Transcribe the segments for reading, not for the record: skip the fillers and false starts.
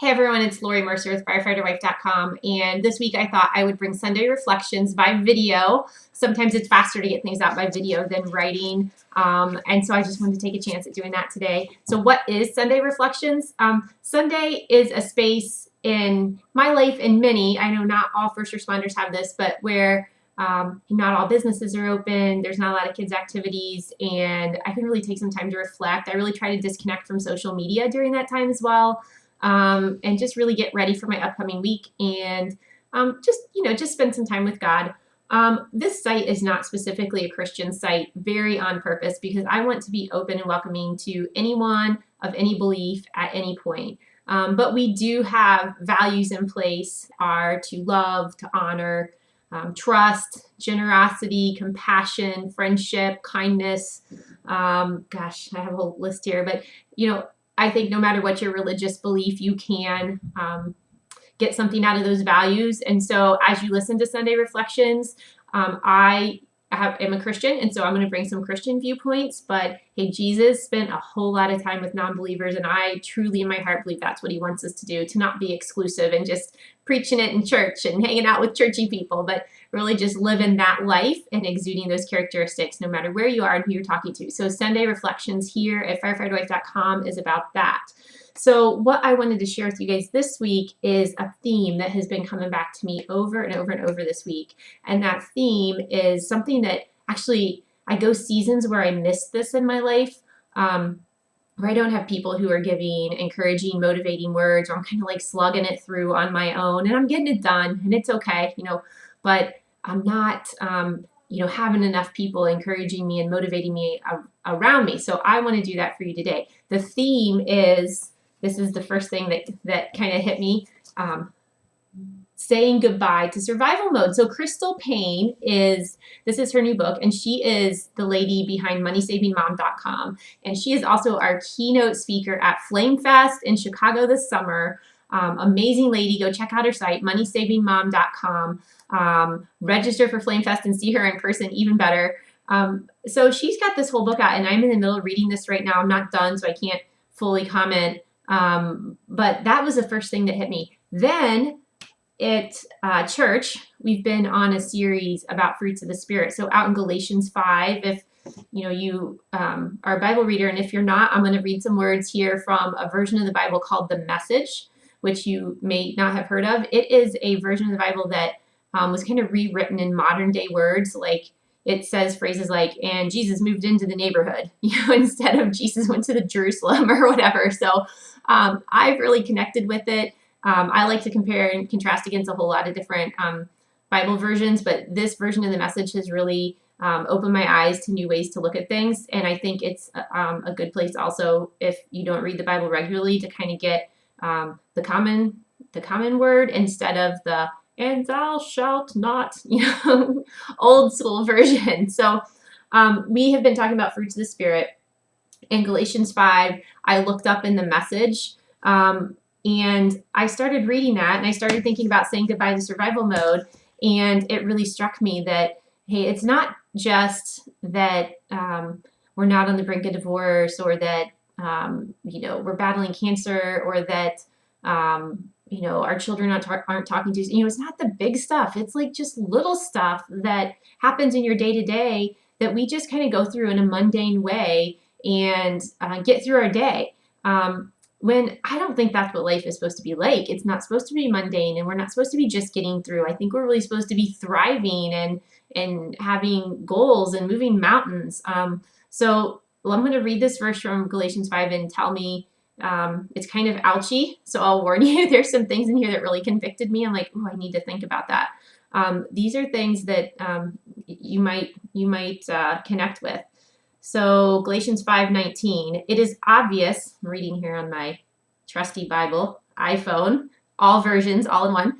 Hey everyone, it's Lori Mercer with firefighterwife.com, and this week I thought I would bring Sunday reflections by video. Sometimes it's faster to get things out by video than writing, and so I just wanted to take a chance at doing that today. So what is Sunday reflections? Sunday is a space in my life and many, I know not all first responders have this, but where not all businesses are open, there's not a lot of kids activities, and I can really take some time to reflect. I really try to disconnect from social media during that time as well. And just really get ready for my upcoming week and just spend some time with God. This site is not specifically a Christian site, very on purpose, because I want to be open and welcoming to anyone of any belief at any point. But we do have values in place are to love, to honor, trust, generosity, compassion, friendship, kindness. Gosh, I have a whole list here, but I think no matter what your religious belief, you can get something out of those values. And so as you listen to Sunday Reflections, I am a Christian, and so I'm going to bring some Christian viewpoints. But hey, Jesus spent a whole lot of time with non-believers, and I truly in my heart believe that's what he wants us to do, to not be exclusive and just preaching it in church and hanging out with churchy people, but really just living that life and exuding those characteristics no matter where you are and who you're talking to. So Sunday Reflections here at firefighterwife.com is about that. So what I wanted to share with you guys this week is a theme that has been coming back to me over and over and over this week. And that theme is something that actually I go seasons where I miss this in my life, where I don't have people who are giving encouraging, motivating words, or I'm kind of like slugging it through on my own, and I'm getting it done, and it's okay, but I'm not, having enough people encouraging me and motivating me around me. So I want to do that for you today. The theme is, this is the first thing that kind of hit me, saying goodbye to survival mode. So Crystal Payne this is her new book, and she is the lady behind moneysavingmom.com. And she is also our keynote speaker at Flame Fest in Chicago this summer. Amazing lady. Go check out her site, moneysavingmom.com. Register for Flame Fest and see her in person, even better. So she's got this whole book out, and I'm in the middle of reading this right now. I'm not done, so I can't fully comment. But that was the first thing that hit me. Then at church, we've been on a series about fruits of the Spirit. So out in Galatians 5, if you are a Bible reader, and if you're not, I'm going to read some words here from a version of the Bible called The Message, which you may not have heard of. It is a version of the Bible that was kind of rewritten in modern day words. Like it says phrases like, and Jesus moved into the neighborhood, instead of Jesus went to the Jerusalem or whatever. So I've really connected with it. I like to compare and contrast against a whole lot of different Bible versions, but this version of the Message has really opened my eyes to new ways to look at things. And I think it's a good place also, if you don't read the Bible regularly, to kind of get the common word instead of the "and thou shalt not," old school version. So we have been talking about fruits of the Spirit. In Galatians 5, I looked up in the Message, and I started reading that, and I started thinking about saying goodbye to survival mode. And it really struck me that, hey, it's not just that we're not on the brink of divorce, or that we're battling cancer, or that our children aren't talking to us. It's not the big stuff. It's like just little stuff that happens in your day to day that we just kind of go through in a mundane way and get through our day. When I don't think that's what life is supposed to be like. It's not supposed to be mundane, and we're not supposed to be just getting through. I think we're really supposed to be thriving and having goals and moving mountains. So I'm going to read this verse from Galatians 5 and tell me, it's kind of ouchy, so I'll warn you, there's some things in here that really convicted me. I'm like, oh, I need to think about that. These are things that you might connect with. So Galatians 5:19, it is obvious, I'm reading here on my trusty Bible, iPhone, all versions, all in one.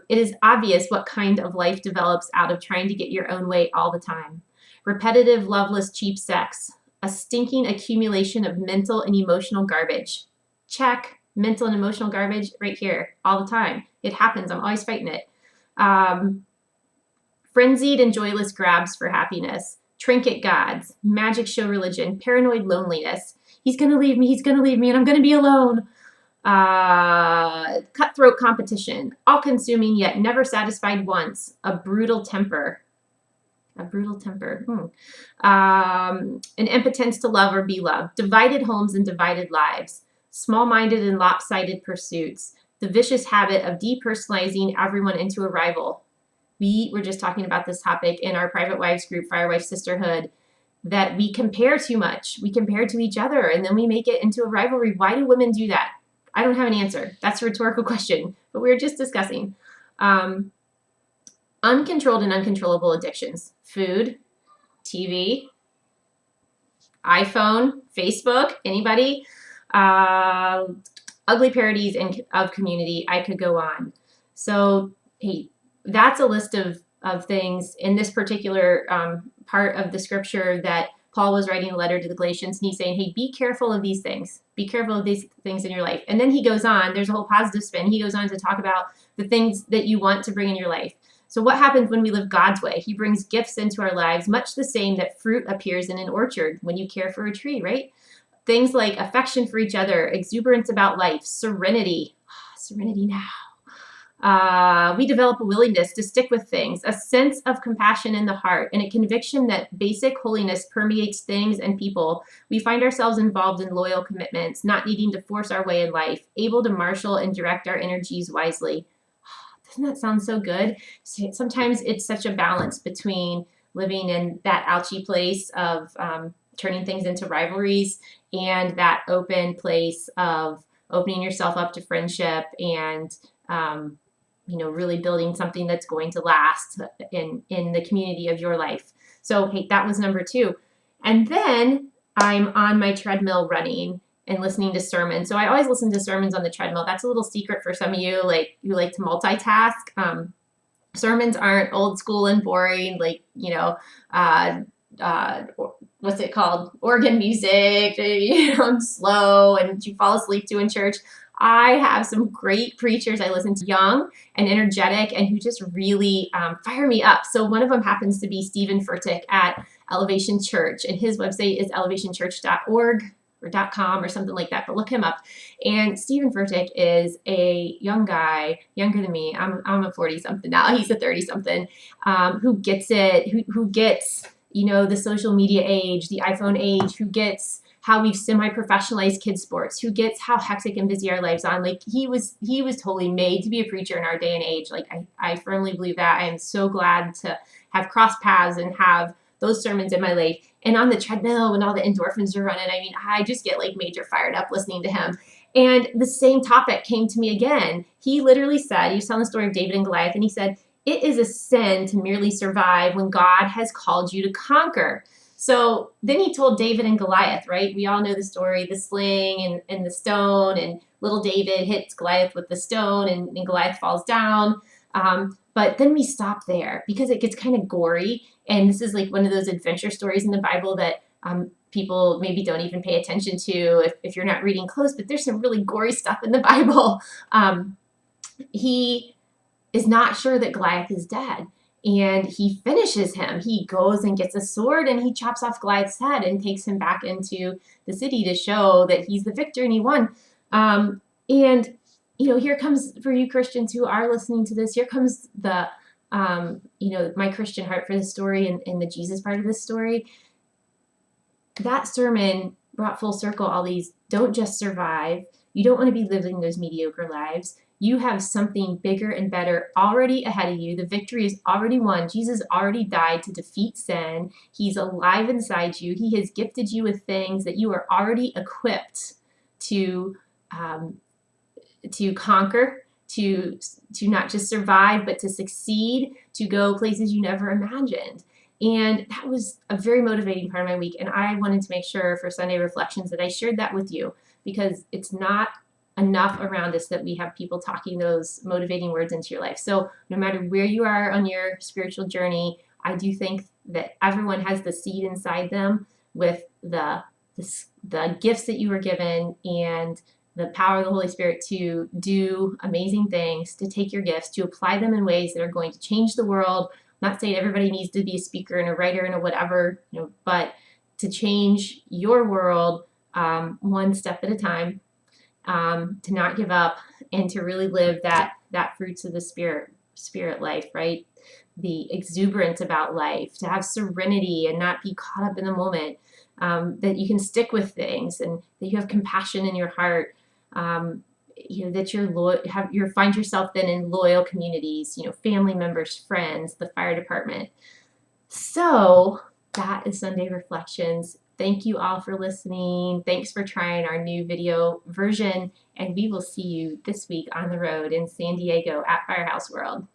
It is obvious what kind of life develops out of trying to get your own way all the time. Repetitive, loveless, cheap sex, a stinking accumulation of mental and emotional garbage. Check, mental and emotional garbage right here, all the time. It happens, I'm always fighting it. Frenzied and joyless grabs for happiness. Trinket gods, magic show religion, paranoid loneliness. He's going to leave me, and I'm going to be alone. Cutthroat competition, all-consuming yet never satisfied once, a brutal temper. A brutal temper. An impotence to love or be loved, divided homes and divided lives, small-minded and lopsided pursuits, the vicious habit of depersonalizing everyone into a rival. We were just talking about this topic in our private wives group, Firewife Sisterhood, that we compare too much. We compare to each other and then we make it into a rivalry. Why do women do that? I don't have an answer. That's a rhetorical question, but we were just discussing. Uncontrolled and uncontrollable addictions, food, TV, iPhone, Facebook, anybody, ugly parodies of community. I could go on. So, hey, that's a list of things in this particular part of the scripture that Paul was writing a letter to the Galatians, and he's saying, hey, be careful of these things. Be careful of these things in your life. And then he goes on, there's a whole positive spin. He goes on to talk about the things that you want to bring in your life. So what happens when we live God's way? He brings gifts into our lives, much the same that fruit appears in an orchard when you care for a tree, right? Things like affection for each other, exuberance about life, serenity. Serenity now. We develop a willingness to stick with things, a sense of compassion in the heart, and a conviction that basic holiness permeates things and people. We find ourselves involved in loyal commitments, not needing to force our way in life, able to marshal and direct our energies wisely. Doesn't that sound so good? Sometimes it's such a balance between living in that ouchy place of turning things into rivalries and that open place of opening yourself up to friendship and really building something that's going to last in the community of your life. So, hey, that was number 2. And then I'm on my treadmill running and listening to sermons. So I always listen to sermons on the treadmill. That's a little secret for some of you, like who like to multitask. Sermons aren't old school and boring, like, what's it called? Organ music, slow, and you fall asleep to in church. I have some great preachers I listen to, young and energetic, and who just really fire me up. So one of them happens to be Stephen Furtick at Elevation Church, and his website is elevationchurch.org or .com or something like that, but look him up. And Stephen Furtick is a young guy, younger than me. I'm a 40-something now. He's a 30-something, who gets it, who gets, the social media age, the iPhone age, who gets how we've semi-professionalized kids sports, who gets how hectic and busy our lives are. Like he was totally made to be a preacher in our day and age. Like I firmly believe that. I am so glad to have crossed paths and have those sermons in my life. And on the treadmill when all the endorphins are running, I just get like major fired up listening to him. And the same topic came to me again. He literally said, he was telling the story of David and Goliath, and he said, it is a sin to merely survive when God has called you to conquer. So then he told David and Goliath, right? We all know the story, the sling and the stone, and little David hits Goliath with the stone and Goliath falls down. But then we stop there because it gets kind of gory. And this is like one of those adventure stories in the Bible that people maybe don't even pay attention to if you're not reading close, but there's some really gory stuff in the Bible. He is not sure that Goliath is dead. And he finishes him. He goes and gets a sword and he chops off Goliath's head and takes him back into the city to show that he's the victor and he won. And here comes, for you Christians who are listening to this, here comes the, my Christian heart for this story and the Jesus part of this story. That sermon brought full circle all these, don't just survive. You don't want to be living those mediocre lives. You have something bigger and better already ahead of you. The victory is already won. Jesus already died to defeat sin. He's alive inside you. He has gifted you with things that you are already equipped to conquer, to not just survive, but to succeed, to go places you never imagined. And that was a very motivating part of my week. And I wanted to make sure for Sunday Reflections that I shared that with you, because it's not enough around us that we have people talking those motivating words into your life. So no matter where you are on your spiritual journey, I do think that everyone has the seed inside them with the gifts that you were given and the power of the Holy Spirit to do amazing things, to take your gifts, to apply them in ways that are going to change the world. I'm not saying everybody needs to be a speaker and a writer and a whatever, but to change your world one step at a time. to not give up, and to really live that fruits of the spirit life, right? The exuberance about life, to have serenity and not be caught up in the moment, that you can stick with things, and that you have compassion in your heart, that you're loyal, find yourself then in loyal communities, family members, friends, the fire department. So that is Sunday Reflections. Thank you all for listening. Thanks for trying our new video version, and we will see you this week on the road in San Diego at Firehouse World.